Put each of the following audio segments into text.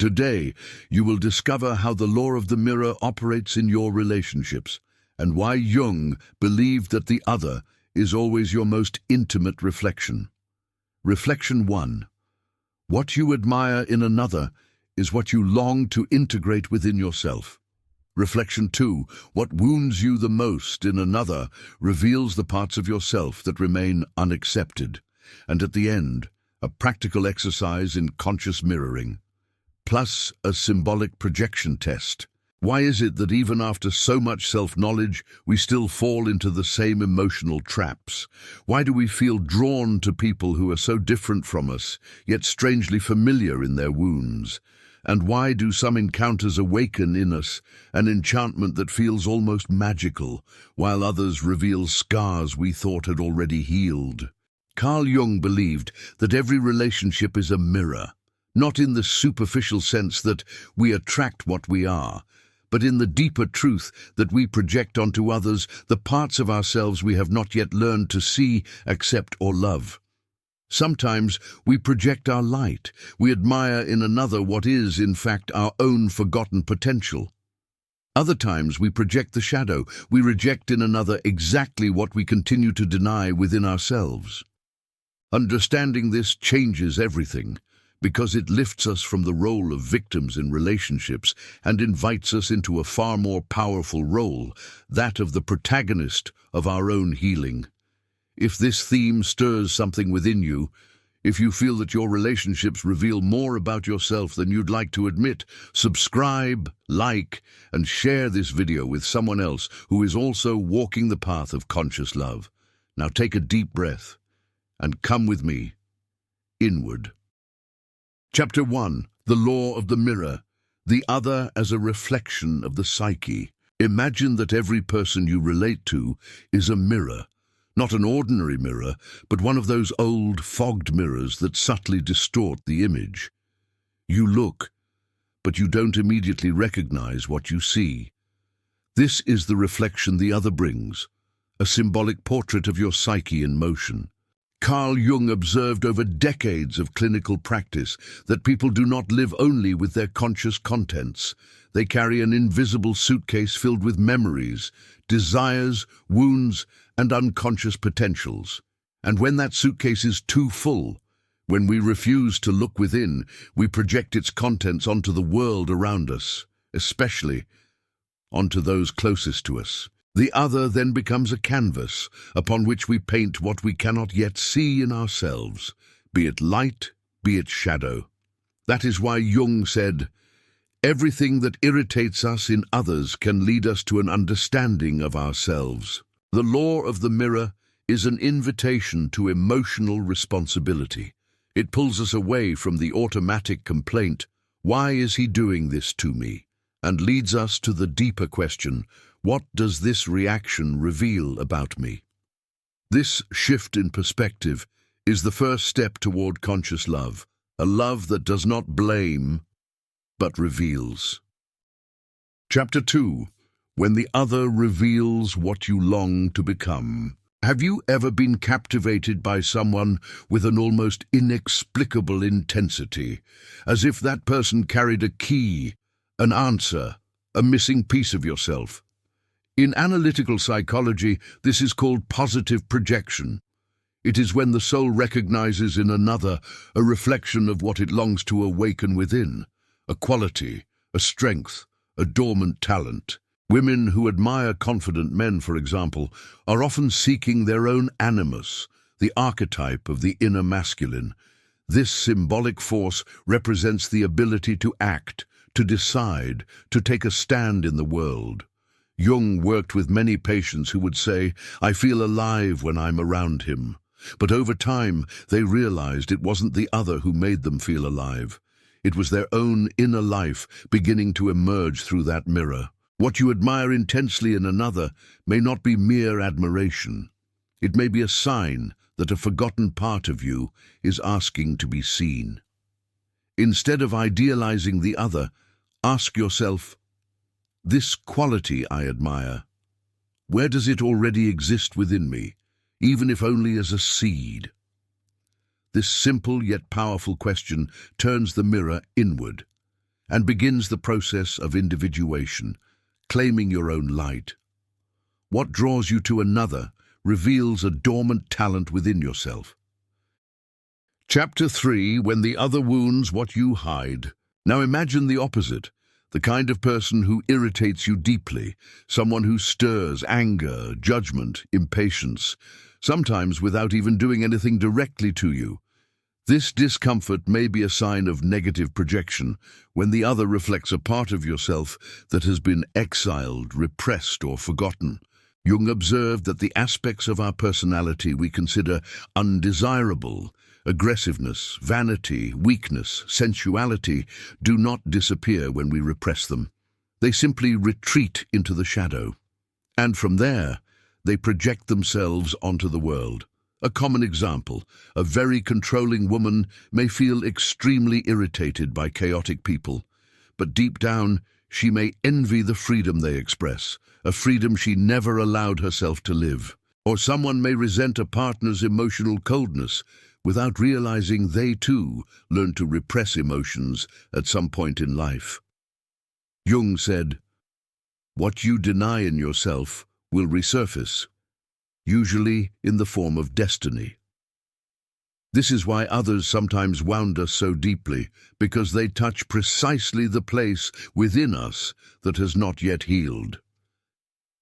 Today, you will discover how the law of the mirror operates in your relationships and why Jung believed that the other is always your most intimate reflection. Reflection 1. What you admire in another is what you long to integrate within yourself. Reflection 2. What wounds you the most in another reveals the parts of yourself that remain unaccepted. And at the end, a practical exercise in conscious mirroring, plus a symbolic projection test. Why is it that even after so much self-knowledge, we still fall into the same emotional traps? Why do we feel drawn to people who are so different from us, yet strangely familiar in their wounds? And why do some encounters awaken in us an enchantment that feels almost magical, while others reveal scars we thought had already healed? Carl Jung believed that every relationship is a mirror, not in the superficial sense that we attract what we are, but in the deeper truth that we project onto others the parts of ourselves we have not yet learned to see, accept, or love. Sometimes we project our light. We admire in another what is, in fact, our own forgotten potential. Other times we project the shadow. We reject in another exactly what we continue to deny within ourselves. Understanding this changes everything, because it lifts us from the role of victims in relationships and invites us into a far more powerful role, that of the protagonist of our own healing. If this theme stirs something within you, if you feel that your relationships reveal more about yourself than you'd like to admit, subscribe, like, and share this video with someone else who is also walking the path of conscious love. Now take a deep breath and come with me inward. Chapter 1. The Law of the Mirror. The other as a reflection of the psyche. Imagine that every person you relate to is a mirror. Not an ordinary mirror, but one of those old, fogged mirrors that subtly distort the image. You look, but you don't immediately recognize what you see. This is the reflection the other brings, a symbolic portrait of your psyche in motion. Carl Jung observed over decades of clinical practice that people do not live only with their conscious contents. They carry an invisible suitcase filled with memories, desires, wounds, and unconscious potentials. And when that suitcase is too full, when we refuse to look within, we project its contents onto the world around us, especially onto those closest to us. The other then becomes a canvas upon which we paint what we cannot yet see in ourselves, be it light, be it shadow. That is why Jung said, "Everything that irritates us in others can lead us to an understanding of ourselves." The law of the mirror is an invitation to emotional responsibility. It pulls us away from the automatic complaint, "Why is he doing this to me?" and leads us to the deeper question, "What does this reaction reveal about me?" This shift in perspective is the first step toward conscious love, a love that does not blame, but reveals. Chapter 2. When the other reveals what you long to become. Have you ever been captivated by someone with an almost inexplicable intensity, as if that person carried a key, an answer, a missing piece of yourself? In analytical psychology, this is called positive projection. It is when the soul recognizes in another a reflection of what it longs to awaken within, a quality, a strength, a dormant talent. Women who admire confident men, for example, are often seeking their own animus, the archetype of the inner masculine. This symbolic force represents the ability to act, to decide, to take a stand in the world. Jung worked with many patients who would say, "I feel alive when I'm around him." But over time, they realized it wasn't the other who made them feel alive. It was their own inner life beginning to emerge through that mirror. What you admire intensely in another may not be mere admiration. It may be a sign that a forgotten part of you is asking to be seen. Instead of idealizing the other, ask yourself, "This quality I admire, where does it already exist within me, even if only as a seed?" This simple yet powerful question turns the mirror inward. and begins the process of individuation, claiming your own light. What draws you to another reveals a dormant talent within yourself. Chapter 3, When the Other Wounds What You Hide. Now imagine the opposite, the kind of person who irritates you deeply, someone who stirs anger, judgment, impatience, sometimes without even doing anything directly to you. This discomfort may be a sign of negative projection, when the other reflects a part of yourself that has been exiled, repressed, or forgotten. Jung observed that the aspects of our personality we consider undesirable, aggressiveness, vanity, weakness, sensuality, do not disappear when we repress them. They simply retreat into the shadow. And from there, they project themselves onto the world. A common example, a very controlling woman may feel extremely irritated by chaotic people, but deep down, she may envy the freedom they express, a freedom she never allowed herself to live. Or someone may resent a partner's emotional coldness, without realizing they too learn to repress emotions at some point in life. Jung said, "What you deny in yourself will resurface, usually in the form of destiny." This is why others sometimes wound us so deeply, because they touch precisely the place within us that has not yet healed.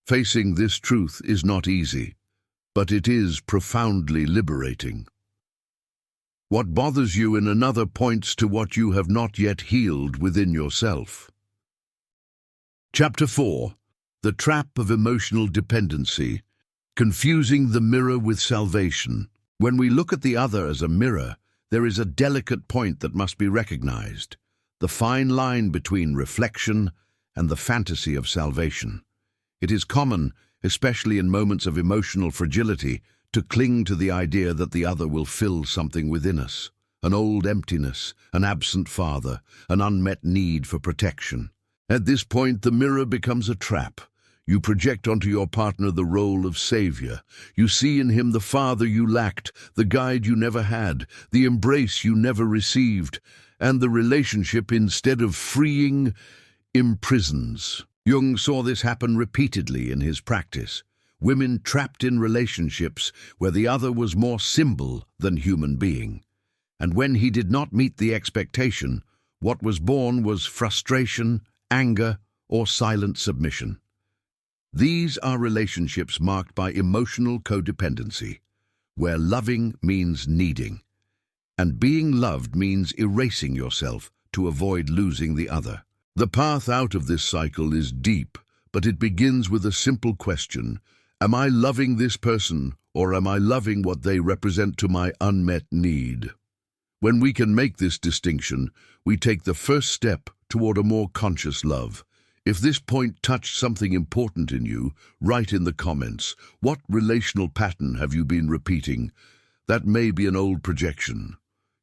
Facing this truth is not easy, but it is profoundly liberating. What bothers you in another points to what you have not yet healed within yourself. Chapter 4. The Trap of Emotional Dependency. Confusing the mirror with salvation. When we look at the other as a mirror, there is a delicate point that must be recognized, the fine line between reflection and the fantasy of salvation. It is common, especially in moments of emotional fragility, to cling to the idea that the other will fill something within us, an old emptiness, an absent father, an unmet need for protection. At this point, the mirror becomes a trap. You project onto your partner the role of savior. You see in him the father you lacked, the guide you never had, the embrace you never received, and the relationship, instead of freeing, imprisons. Jung saw this happen repeatedly in his practice. Women trapped in relationships where the other was more symbol than human being. And when he did not meet the expectation, what was born was frustration, anger, or silent submission. These are relationships marked by emotional codependency, where loving means needing, and being loved means erasing yourself to avoid losing the other. The path out of this cycle is deep, but it begins with a simple question: am I loving this person, or am I loving what they represent to my unmet need? When we can make this distinction, we take the first step toward a more conscious love. If this point touched something important in you, write in the comments, what relational pattern have you been repeating? That may be an old projection.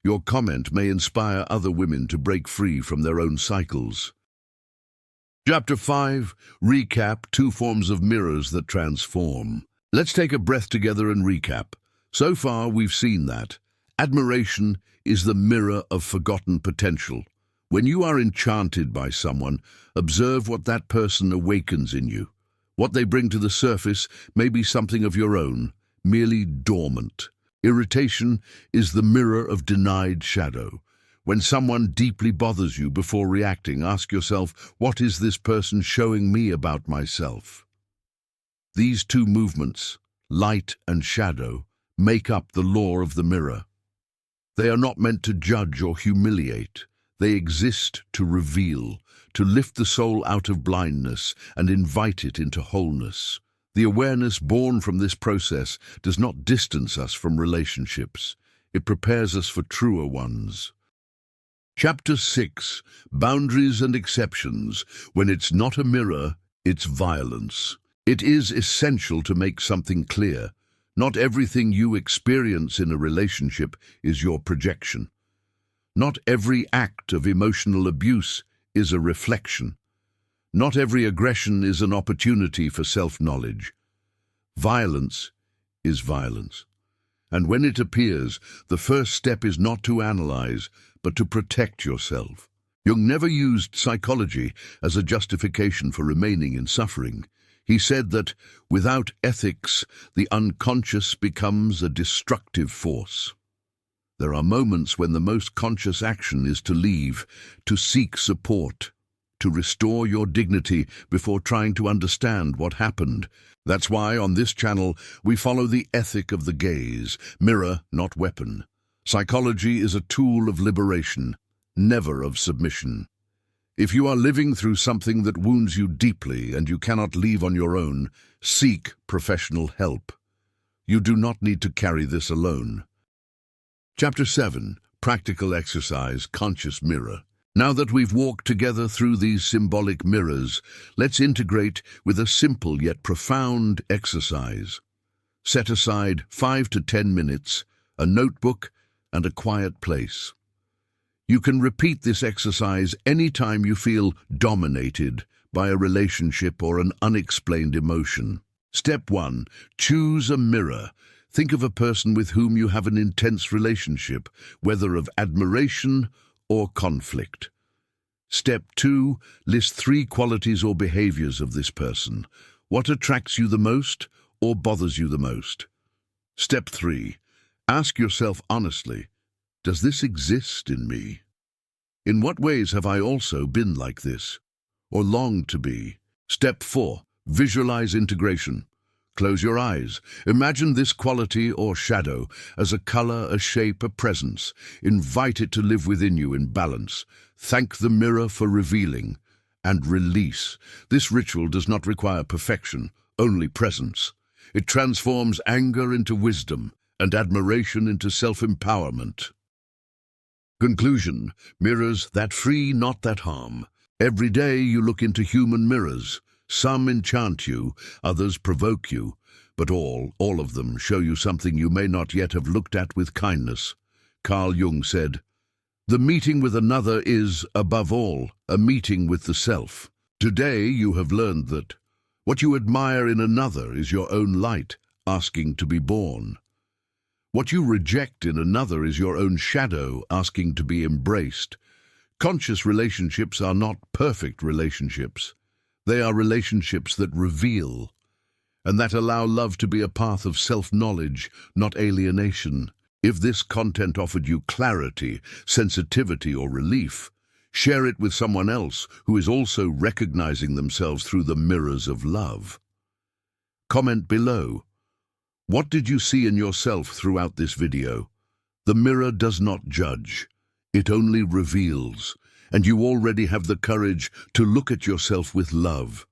Your comment may inspire other women to break free from their own cycles. Chapter 5. Recap: 2 forms of mirrors that transform. Let's take a breath together and recap. So far, we've seen that admiration is the mirror of forgotten potential. When you are enchanted by someone, observe what that person awakens in you. What they bring to the surface may be something of your own, merely dormant. Irritation is the mirror of denied shadow. When someone deeply bothers you, before reacting, ask yourself, what is this person showing me about myself? These 2 movements, light and shadow, make up the law of the mirror. They are not meant to judge or humiliate. They exist to reveal, to lift the soul out of blindness and invite it into wholeness. The awareness born from this process does not distance us from relationships. It prepares us for truer ones. Chapter 6. Boundaries and Exceptions. When it's not a mirror, it's violence. It is essential to make something clear. Not everything you experience in a relationship is your projection. Not every act of emotional abuse is a reflection. Not every aggression is an opportunity for self-knowledge. Violence is violence. And when it appears, the first step is not to analyze, but to protect yourself. Jung never used psychology as a justification for remaining in suffering. He said that, without ethics, the unconscious becomes a destructive force. There are moments when the most conscious action is to leave, to seek support, to restore your dignity before trying to understand what happened. That's why, on this channel, we follow the ethic of the gaze, mirror, not weapon. Psychology is a tool of liberation, never of submission. If you are living through something that wounds you deeply and you cannot leave on your own, seek professional help. You do not need to carry this alone. Chapter 7. Practical Exercise, Conscious Mirror. Now that we've walked together through these symbolic mirrors, let's integrate with a simple yet profound exercise. Set aside 5 to 10 minutes, a notebook, and a quiet place. You can repeat this exercise anytime you feel dominated by a relationship or an unexplained emotion. Step 1. Choose a mirror. Think of a person with whom you have an intense relationship, whether of admiration or conflict. Step 2. List 3 qualities or behaviors of this person. What attracts you the most or bothers you the most? Step 3. Ask yourself honestly, does this exist in me? In what ways have I also been like this, or longed to be? Step 4. Visualize integration. Close your eyes. Imagine this quality or shadow as a color, a shape, a presence. Invite it to live within you in balance. Thank the mirror for revealing. And release. This ritual does not require perfection, only presence. It transforms anger into wisdom and admiration into self-empowerment. Conclusion. Mirrors that free, not that harm. Every day you look into human mirrors. Some enchant you, others provoke you, but all of them show you something you may not yet have looked at with kindness. Carl Jung said, "The meeting with another is, above all, a meeting with the self." Today you have learned that what you admire in another is your own light, asking to be born. What you reject in another is your own shadow, asking to be embraced. Conscious relationships are not perfect relationships. They are relationships that reveal, and that allow love to be a path of self-knowledge, not alienation. If this content offered you clarity, sensitivity, or relief, share it with someone else who is also recognizing themselves through the mirrors of love. Comment below. What did you see in yourself throughout this video? The mirror does not judge. It only reveals, and you already have the courage to look at yourself with love.